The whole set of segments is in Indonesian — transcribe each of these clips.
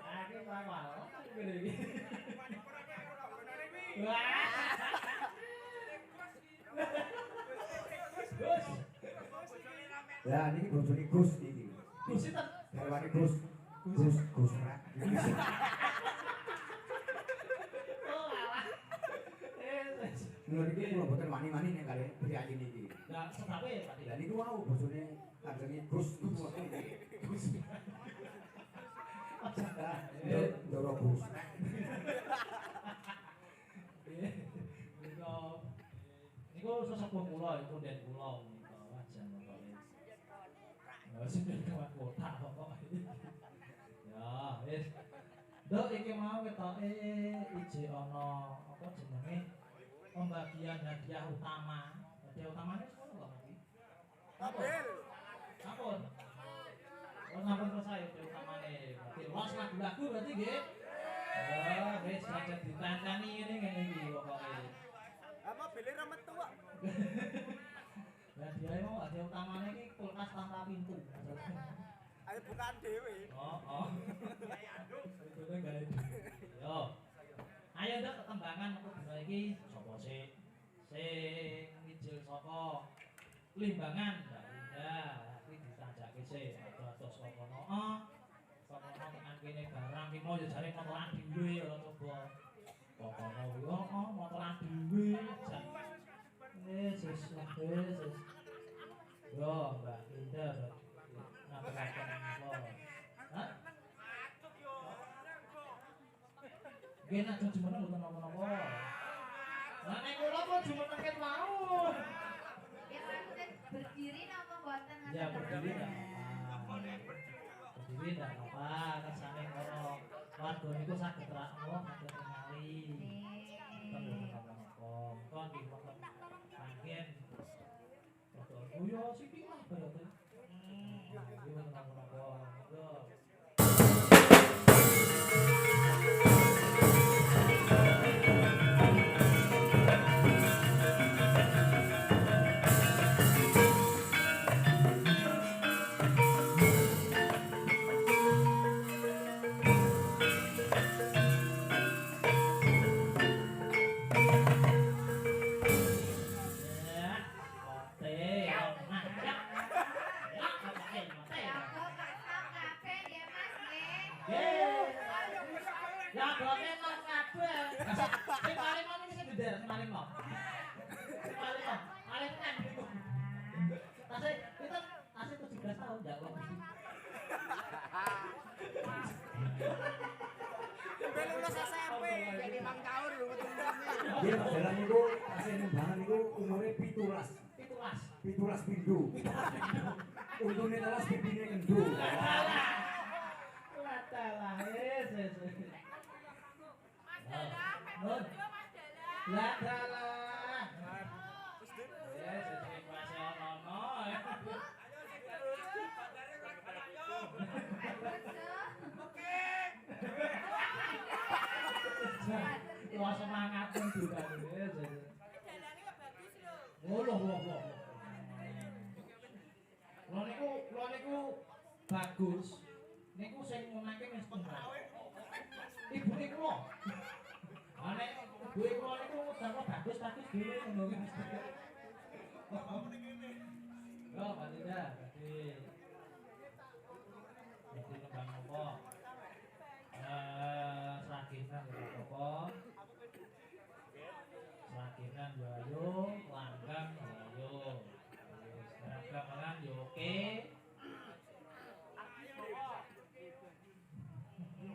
Aku sama. Gede iki. Wah. Gus. Lah niki bojone Gus iki. Gus itu. Garwane Gus. Gus rak. Oh alah. Lho niki kula mboten wani-wani nek kali priyayi niki. Lah sebabe Pak. Lah niku wau bojone kanjenge Gus niku wau. Gus. Ndoro Gus. Niku sesepuh kula iku den kula menika wajan pokoke. Ya sing kawan kota pokoke. Ya wis. Nduk iki mau ketoke ije ana apa jenenge pembagian hadiah utama. Hadiah utamane sono kok iki? Apun. Apun. Oh sampun selesai hadiah utamane. Berarti los lagu-lagu berarti nggih. Oh, wis aja ditantani ngene iki pokoke. Apa beli ra metu kok. Lah dia mau hadiah utamane iki kulkas tanpa pintu. Ayo bukaan dhewe. Oh. Itu gawe. Yo. Ayo ndak ketembangan aku dina iki sapa sih? Sing ngijil saka Limbangan, Mbak Linda. Iki ditajake sih atus saka kono. Saka kono tekan kene barang ki mau ya jare motoran dhewe ya coba. Pokoke yo motoran dhewe. Yesus. Yo, Mbak Linda. Ngapakaken apa? Hah? Nggih nek jumeneng mboten napa-napa. Lah nek kula kok jumeneng ket mau. Ya maksudnya berdiri napa mboten? Ya berdiri enggak apa-apa. Berdiri enggak apa-apa, kersane karo warga niku saged ra Allah saged ningali. Mboten napa-napa. Monggo nggih wonten panggen. Oh ya sithik lah berarti. Nggih wonten napa-napa. Monggo. Lulus SMP jadi Mang Kaur lho metu-metune. Nggih Pak Dalan niku tasih nembangan niku umure 17. 17 pindu. Untune telas pipine kendhu. Latalah, yes. Latalah. Yes, sing kuasa ono. Wah semangat juga yes. Dalane kok bagus lho. Oh loh. Lo niku bagus. Niku sing ngomongke wis bener. Ibu niku lho. Ane ibu kula niku udah bagus dhewe ngono iki mesti. Yo, Pak Linda, berarti nembang apa? Seraginan apa? Seraginan yo ayo, langgang yo ayo. Seragam yo oke.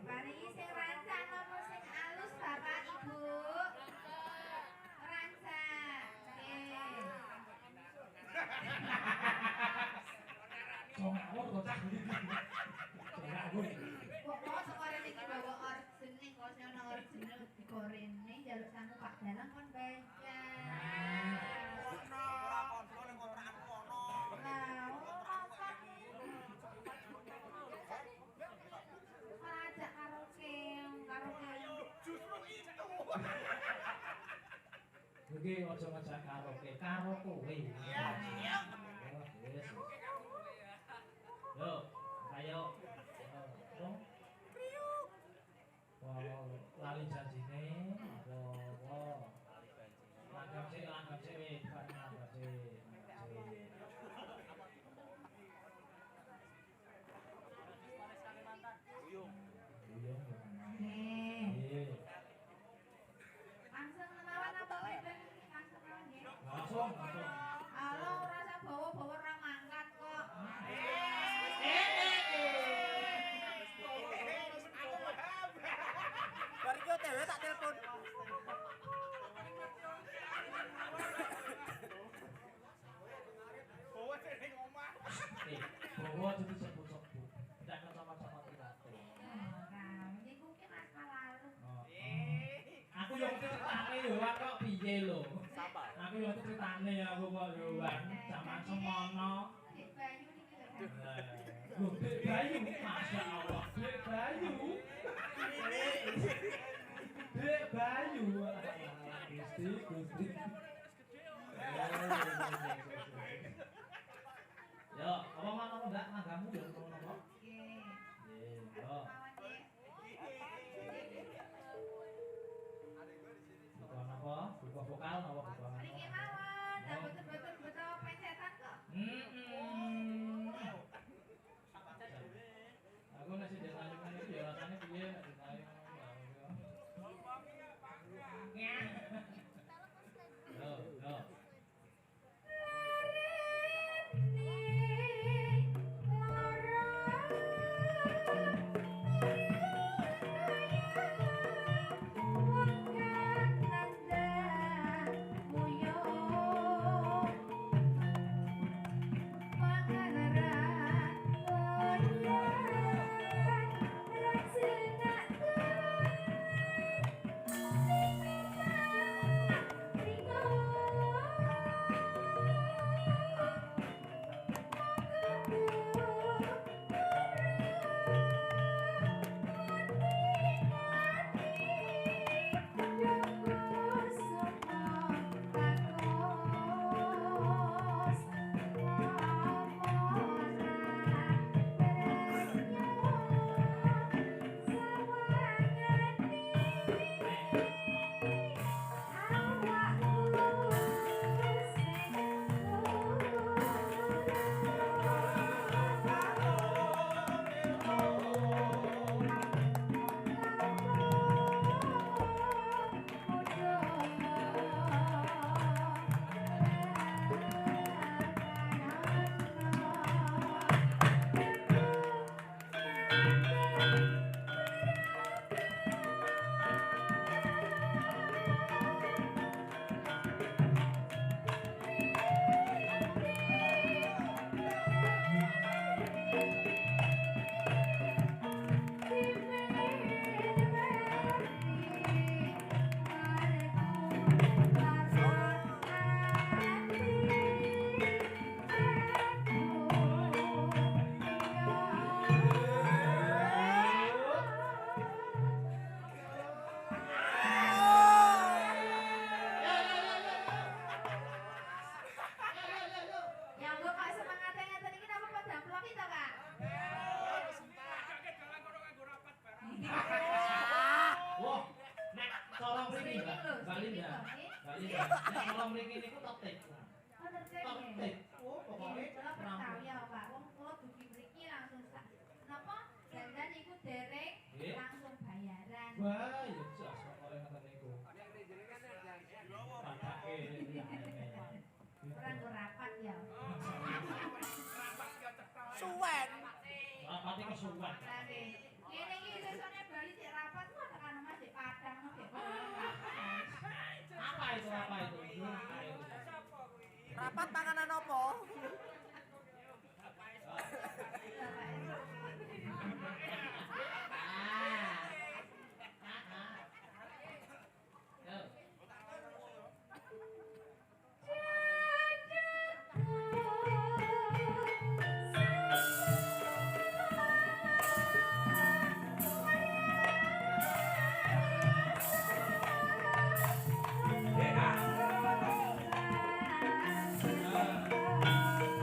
Paringi sing rancak napa sing alus Bapak Ibu? Rancak. Nggih. Ngawur bocah. Ngawur. Pokok sekarang iki bawa orisinil kok sing ana orisinil digorene njaluk sangu Pak Dalang kon bayar. Ora kontrol ning kontrakanku ono. Lah, ngomong ngajak karaoke. Justru itu. Iki aja ngajak karaoke, karo kowe. Iya. Yo, ayo. lali janjine apa langgam sih weh bukan langgam sih Langsung mawon apa beben langsung mawon nggih. langsung Alo ora usah bawa-bawa ra mangkat kok. Bar iki OTW tak telepon. Bawa sing ning omah. bawa jadi sebut-sebut jangan sama-sama tirate Niku ki Mas lalu. aku yo ngerti ceritane yo kok piye lho Sabar. aku yo ngerti ceritane aku kok yo kan zaman semono Dek Bayu niki lho. Loh, Dek Bayu, Masya Allah, Dek Bayu. Dek Bayu. Gusti. Yo, apa mana Mbak nagamu yo ngono kok? Nggih. Yo. Mawon nggih. Bukan apa? Bukan vokal apa bukan apa? Niki mawon, dak betul-betul betul pencetan kok. Aku nasi denayungan itu ya rasanya piye nek denayung. Yo, yo. Kalau mriki niku tertib. Oh, tertib nggih. Tertib. Oh, pokoknya Kula percaya, Pak. Wong kula dugi mriki langsung napa? Dandan iku dereng Nggih. langsung bayaran. Wah, ya jas pokoke ngoten niku. Patake Ora nggo rapat ya. Suwen. rapate kesuwen. Lah nggih. Kene iki sesone Bali sik rapat kok tekan omah sik Padang kok. Apa itu? Apa itu? Rapat panganan opo? Ah.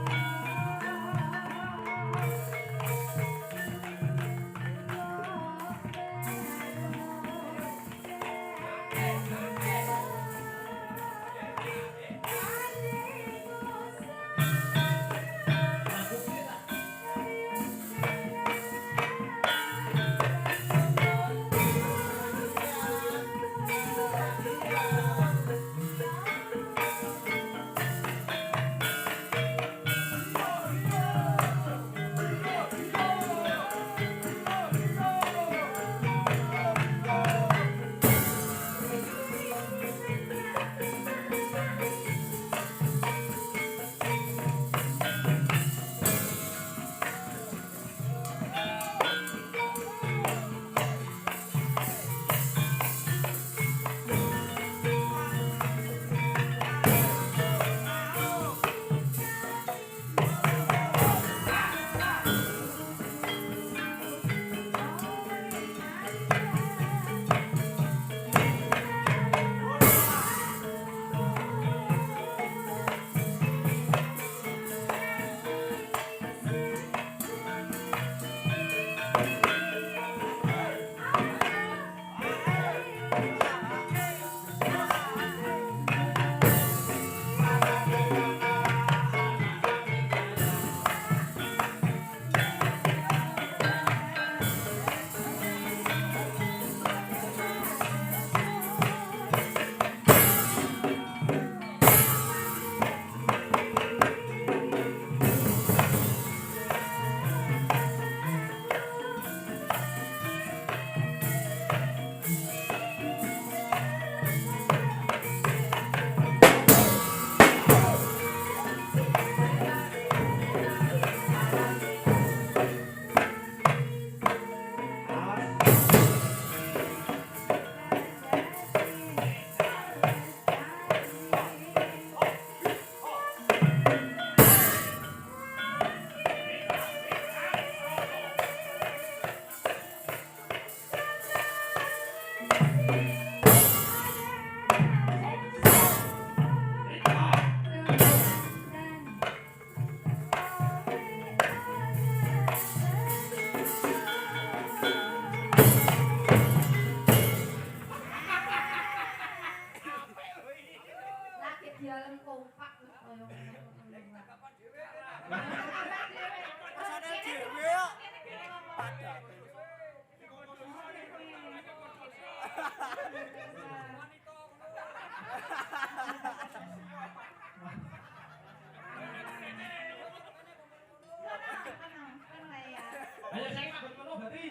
Ayo saya ngakon kono berarti.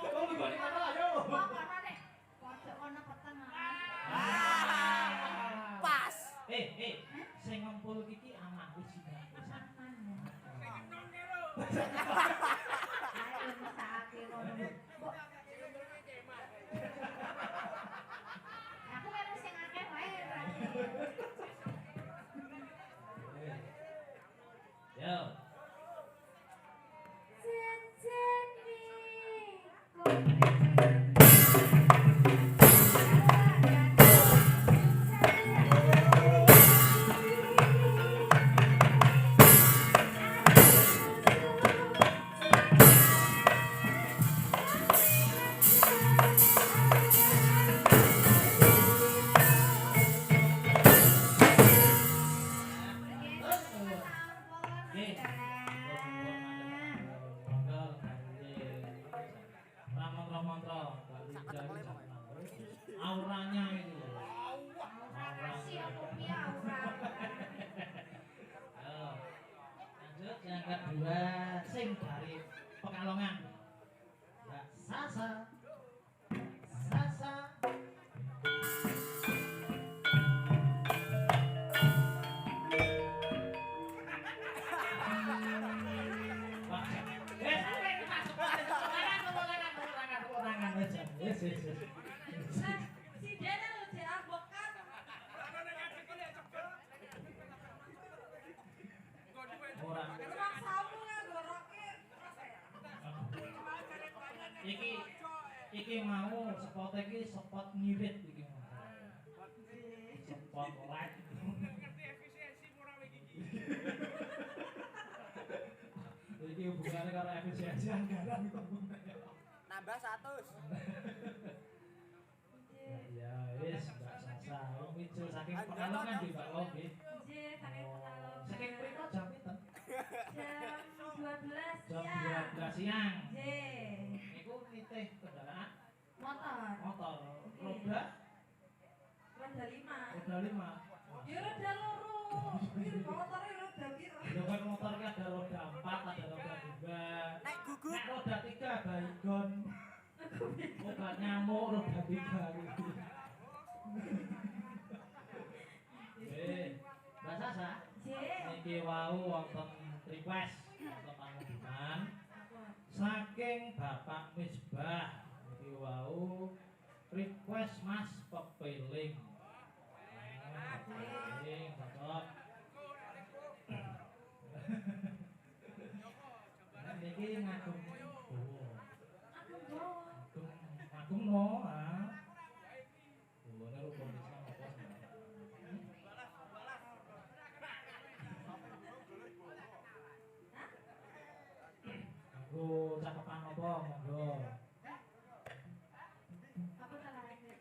Kok lu gak kono ayo. Pas. Sing ngumpul iki aman wis juga. Aku kan sing akeh wae. Yo. Auranya itu loh. Lanjut yang kedua sing dari Pekalongan. Mbak Sasa. Sasa. Yes. Si Dena lo diambokan. Orang. Emang samu ngagoroke. Iki mau spot iki spot ngirit iki mau. Spot light. Iki hubungannya karo efisiensi anggaran kok. Nambah 100. Ya wis Mbak Sasa, wong Wijul saking Pekalongan di Mbak Logi. Nggih, saking Pekalongan. Saking mriko jam pinten? Jam 12 Jam siang. 12 siang. Nggih. Niku nitih kendaraan Motor. motor, roda Roda 5. roda 5. Ya roda loro. Iki motornya roda piro? Ya kan motor ki ada roda 4, ada roda 2. Nek gugup Nek roda 3 baygon. Obat nyamuk roda 3. Mbak Sasa, Nggih. niki wau wonten request wonten pangumuman saking Bapak Misbah. Niki wau request Mas Pepiling. Pepiling cocok. Niki ngagum. Ngagum no, ah. Boleh rukun Islam apa sih? Aku cakepan apa monggo. Apa caranya?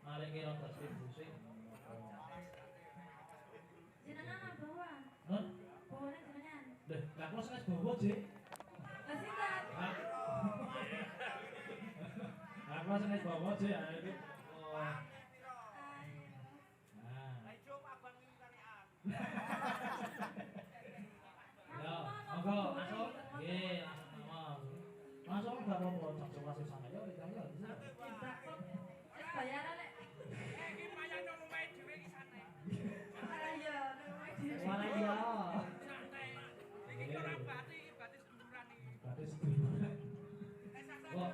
Mari kira distribusi. Jenengan apa bawa? Nun, Bawane jenengan. deh, lah kok wis bobo, Dik. Lah sinten? Aku wis bobo, Dik, ya iki. Oh. Ya, monggo langsung. Nggih, langsung mawon. Langsung gak apa-apa, cak susah aja kita ya bisa. Bayaran nek. Ayo, Wala iya. Berarti seduluran. Kok.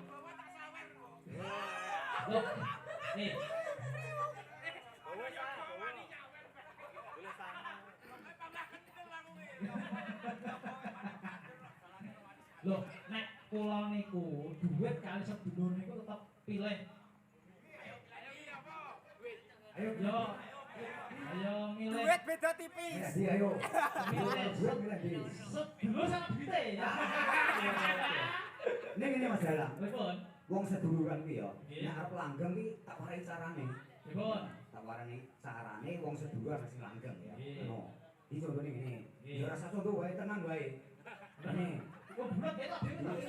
Loh, nih. Loh, nek kula niku duit kali sedulur niku tetep pilih. Ayo, ayo milih. duit beda tipis. Milih di ayo. Milih. Milih di. Sedulur sama duite ya. Ini Mas Dalang. Pripun? Wong seduluran ki ya. Nggih. Nek arep langgeng ki tak paringi carane. Pripun? Tak paringi carane wong seduluran sing langgeng ya. Nggih. Ngono. Iki contone ngene. Nggih. Ya rasa contoh wae tenan wae. Ngene. Kok bulat ya tak dhewe.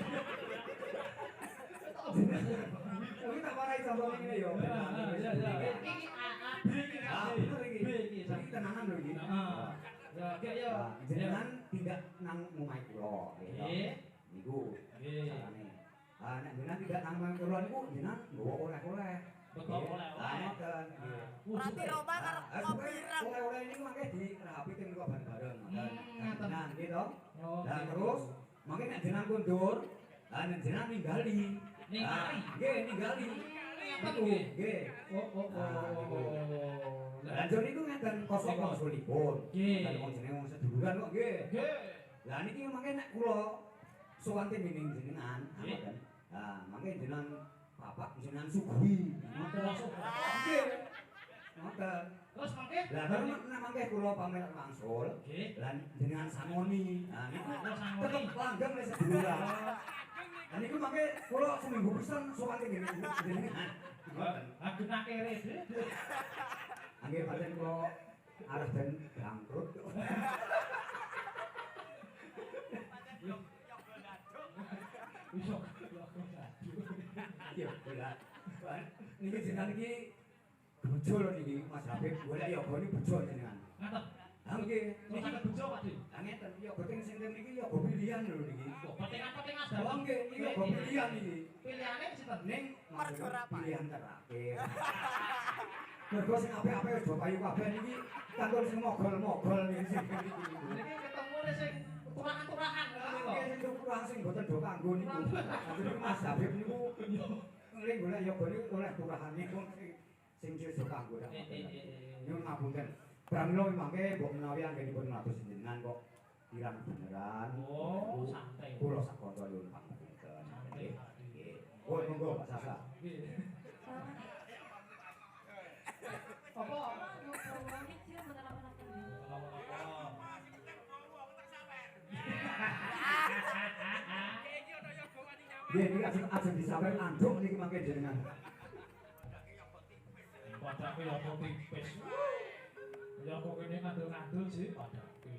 Kuwi tak warai contone ngene yo. Ya, iki A B iki Ah, bener iki. B iki. Iki tenanan lho iki. Heeh. Ya, oke ya. Jenengan tidak nang omahe kula. Nggih. Niku. Nggih. Carane. Ah, nek jenengan tidak nang omahe kula niku jenengan nggawa oleh-oleh. Betul oleh-oleh. Ngoten. Nggih. Berarti Roma karep kopi ireng. Oleh-oleh ini mangke dirapi tim kok bareng-bareng. ngaten. Nah, gitu. Oh, Lah terus mangke nek jenengan kundur, lah nek jenengan ninggali. Ninggali? Nggih, ninggali. Ngaten Itu, nggih. nggih. Oh. Lah jane niku ngeten kosong-kosongipun. Nggih. Lah wong jenenge wong seduluran kok nggih. Nggih. Lah niki mangke nek kula sowan dening jenengan, Nggih. ngoten. Lah mangke jenengan bapak jenengan suguhi. Ngoten langsung. Nggih. Ngoten. Terus mangke? Lah baru nek mangke kula pamit wangsul, Nggih. lan jenengan sangoni. Nah niku Oh, sangoni. tetep langgeng nek seduluran. Lah niku mangke kula seminggu pisan sowan dening jenengan. Ngoten. Aku nak kere. Angge pancen kula arep ben bangkrut. Iso. Iya, bener. Niki jenengan iki bojo lho niki Mas Habib, golek yoga niki bojo jenengan. Ngaten. Ha nggih, Niki niki bojo Pak Dik. ngeten yoga teng sinten niki yoga pilihan lho niki. Kok petengan-petengan Oh dalam nggih, iki yoga pilihan iki. Pilihane sinten? Ning Mergo ora apa? pilihan terakhir. Mergo sing apik-apik wis do payu kabeh niki kanggo sing mogol-mogol niki sing niki. Niki ketemu sing turahan-turahan ngono Nggih lho. sing kurang sing boten do kanggo niku. Jadi Mas Habib niku ngeling golek yoga niku oleh turahan niku sing sesuk kanggo dak. Nyuwun ngapunten. Pramila mangke mbok menawi anggenipun matur jenengan kok kirang beneran. Oh, santai. Kula sak kanca nyuwun pangapunten. Nggih. Nggih. Oh, monggo Pak Sasa. Nggih. Apa? Nggih, niki ajeng disampeyan anduk niki mangke jenengan. Padake ya kok tipis. Ya kok kene ngandel-ngandel sih padake.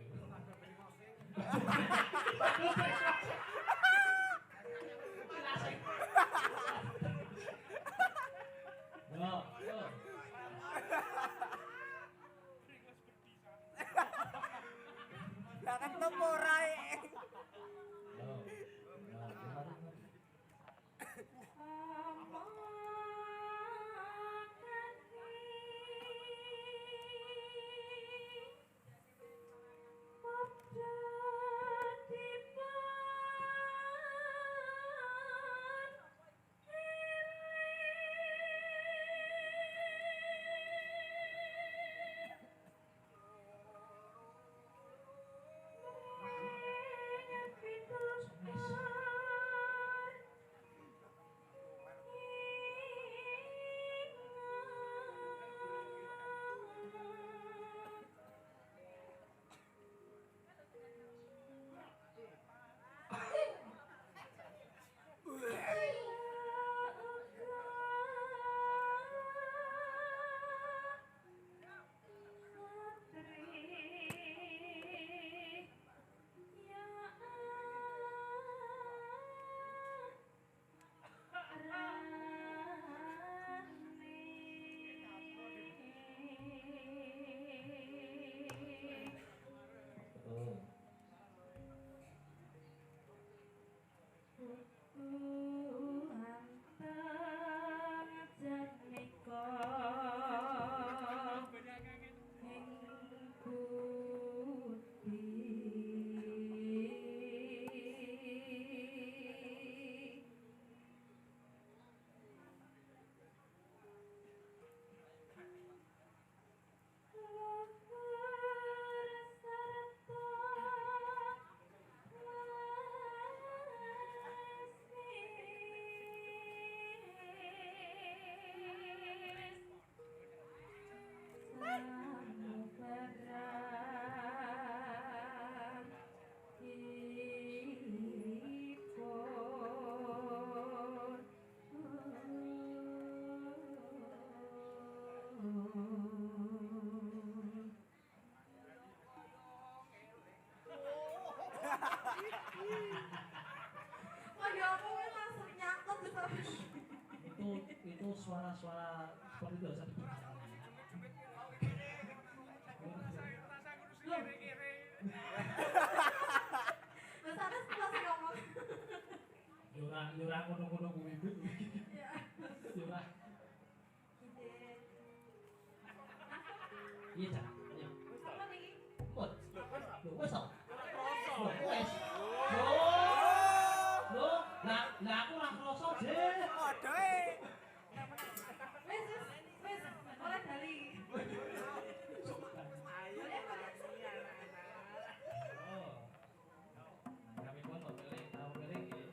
Yo, yo. Gak ketemu rai. Yo. suara-suara seperti itu saya dengar. Mas Anas masih ngomong. Yura ngono-ngono kuwi. Yura. Iya, Cak. Ayo. Apa nih? Mut. Lho, wes kok. Wes. Lah aku ora kroso, Jek. Wes, oleh Dali. Kami pun mau pilih, tahu pilih nggih.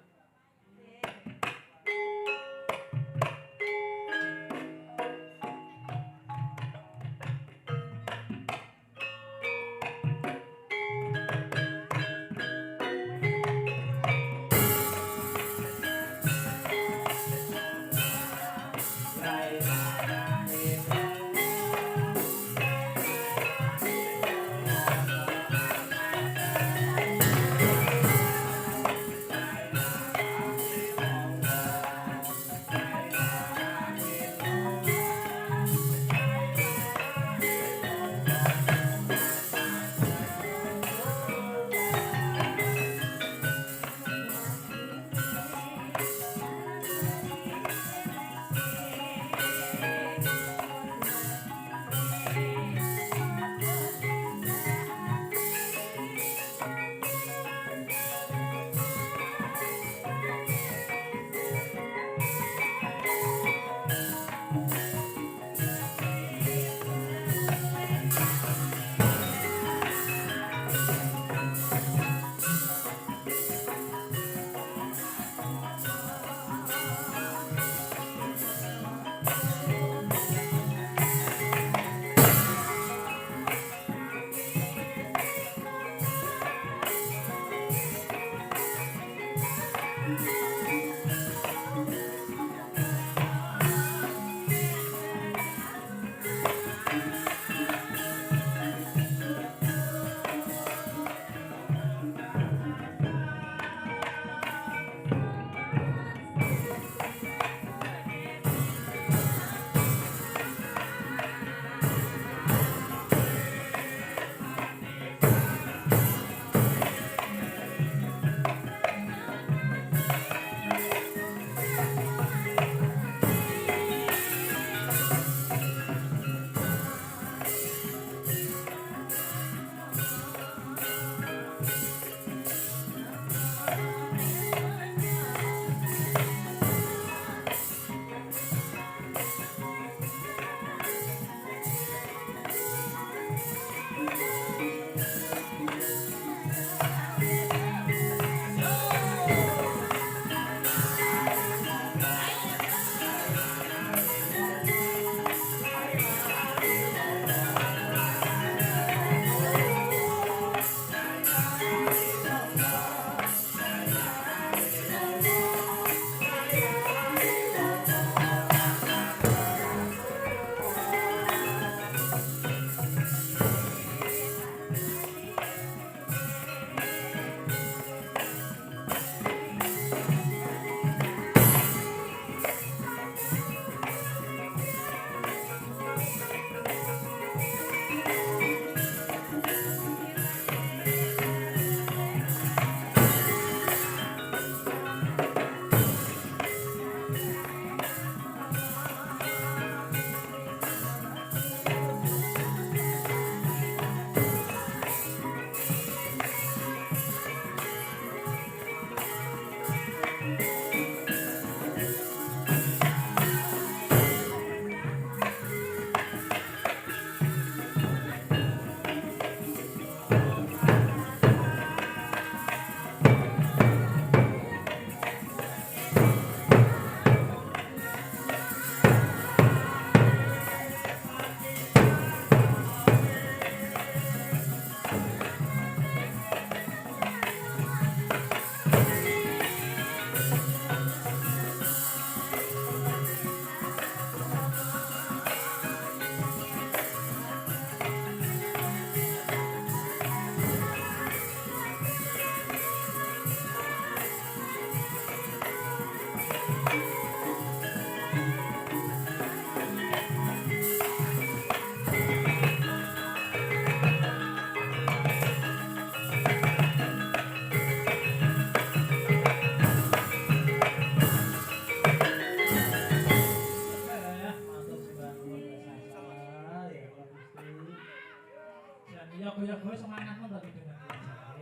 Ya goyo-goyo semangatmu tadi dengan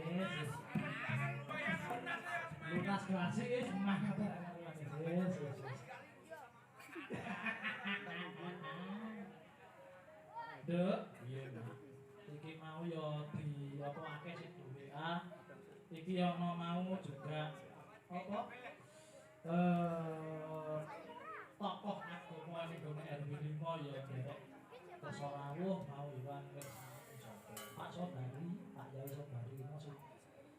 Yes. Lunas klasik ya semangat Yes. Dek, iya. Iki mau yo di apa akeh sih di WA. Iki ono mau juga apa? Tokoh agama ning gone RW 5 ya derek Kesorawuh mau Iwan Pak Sobari, Pak Yai Sobari maksud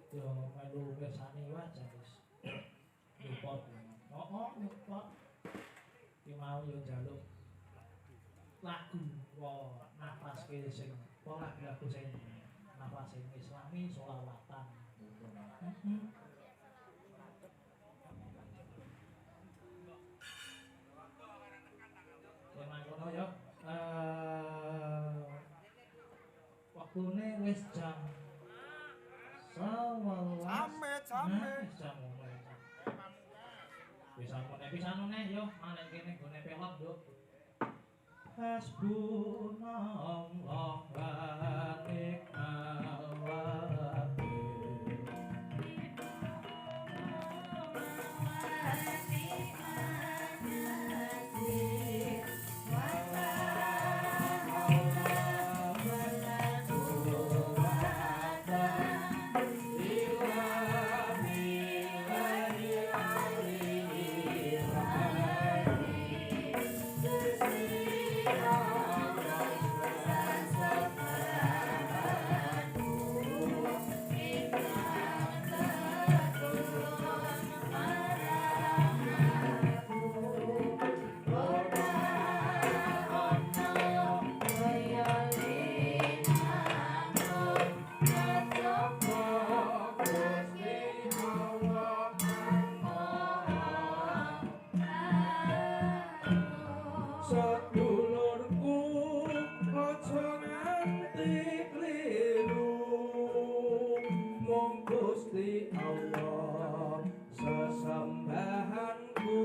yo melu mirsani wae wis. Nyupot. Nyupot. Ki mau yo njaluk lagu nafas ke sing lagu sing nafas sing islami sholawatan. Ngono ya. Waktune wis jam 11. Same. Jam 11. Wis pisanone yo malih kene gone pelok yo. Hasbunallah wa ni'mal sedulurku aja nganti kliru mung Gusti Allah sesembahanku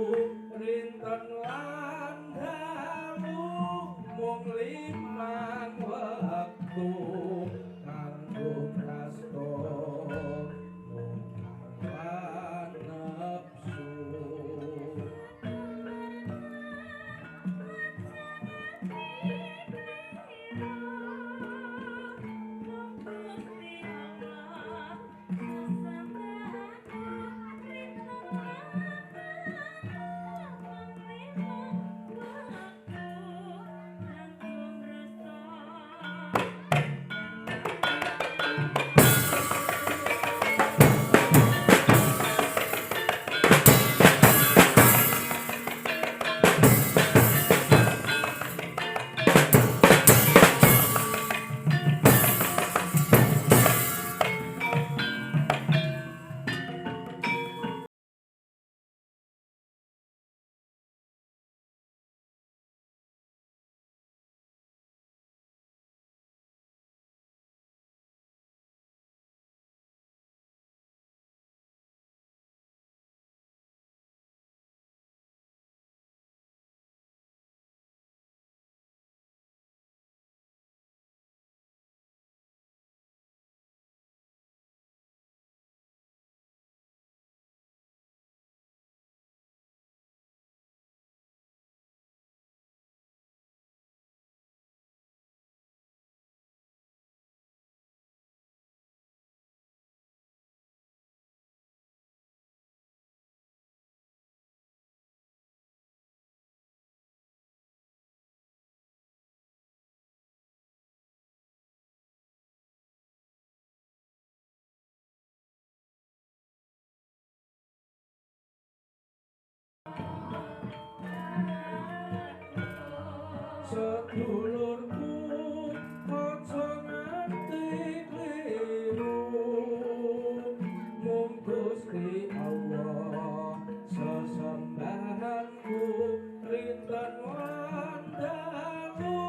rinten wandalu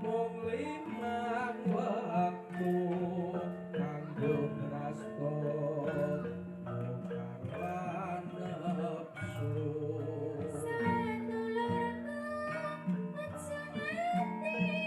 mung limang waktu kanggo prasto karwan nafsu.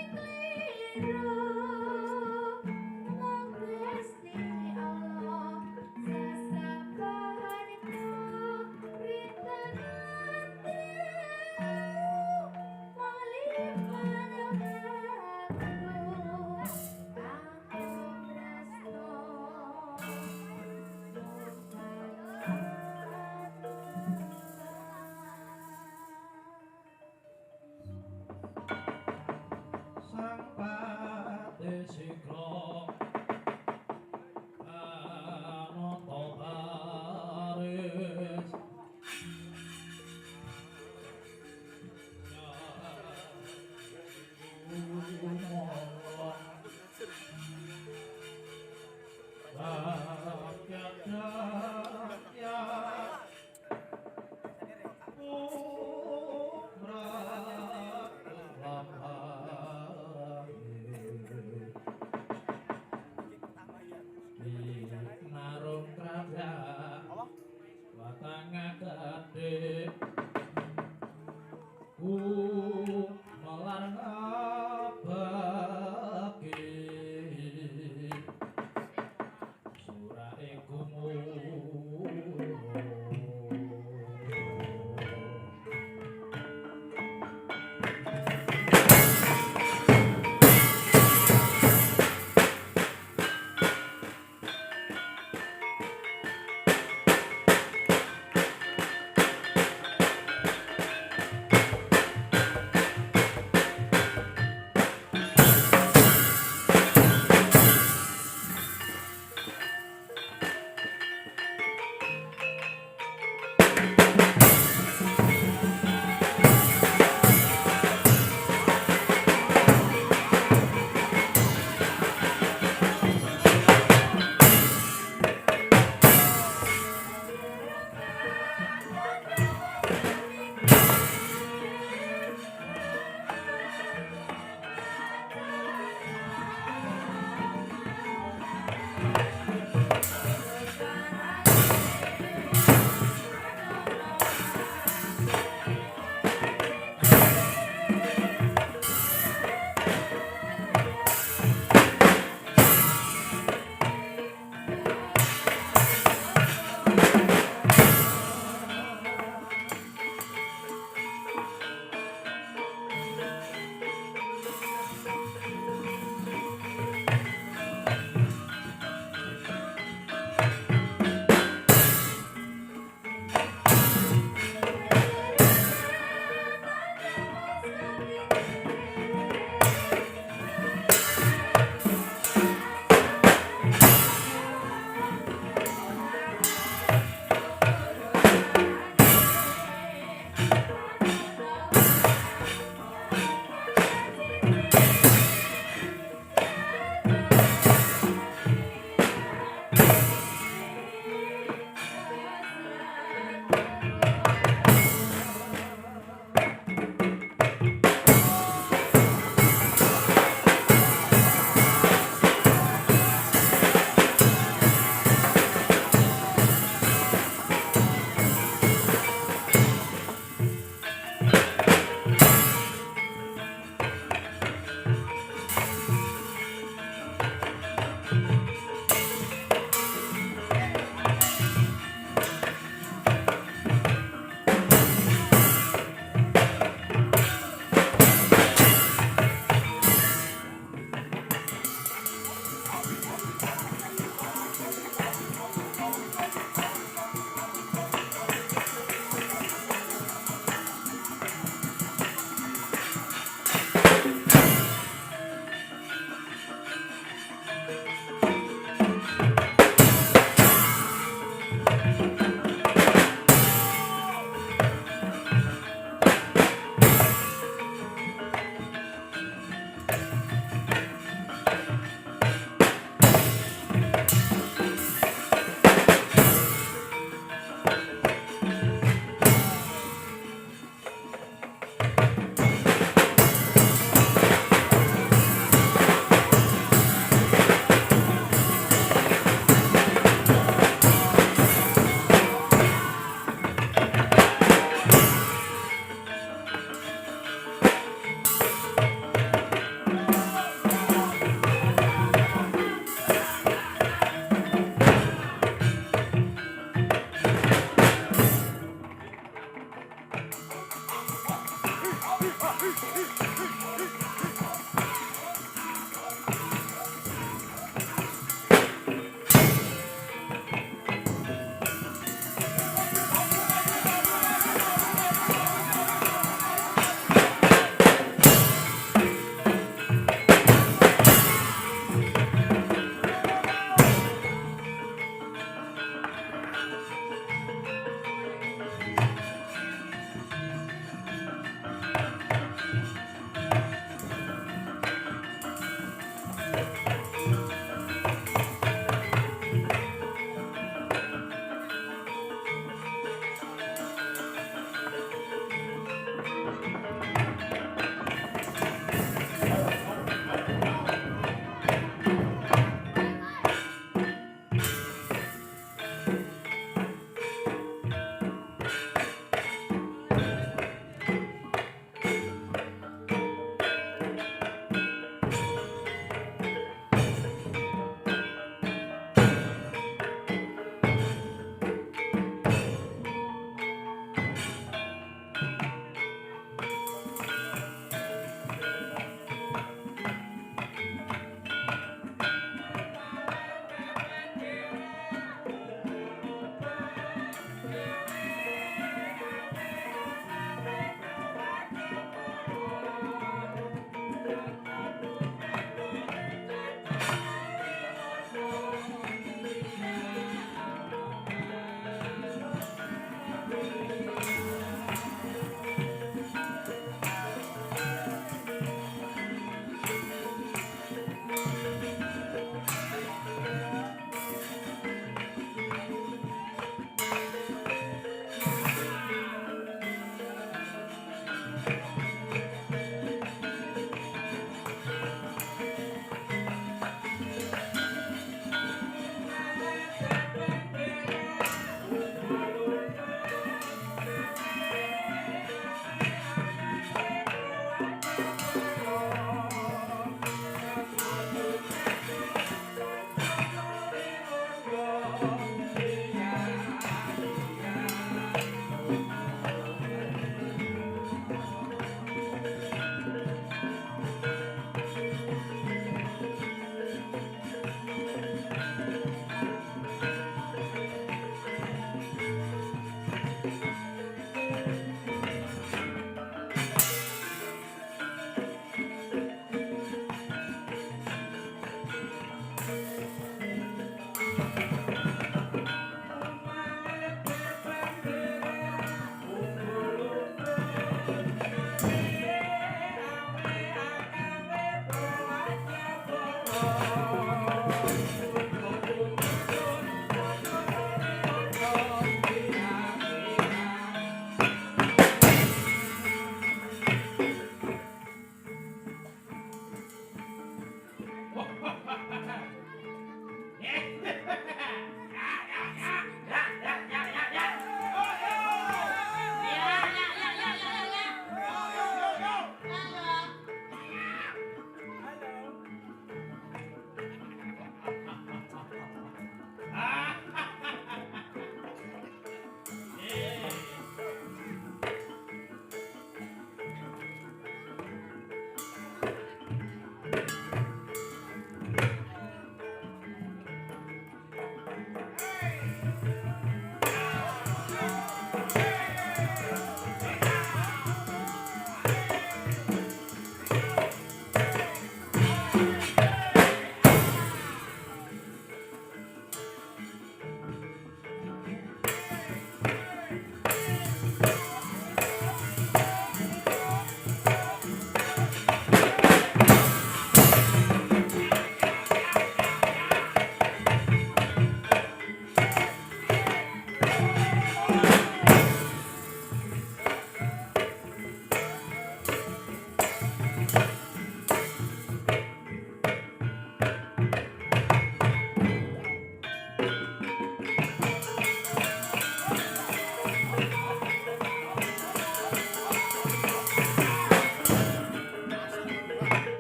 Ora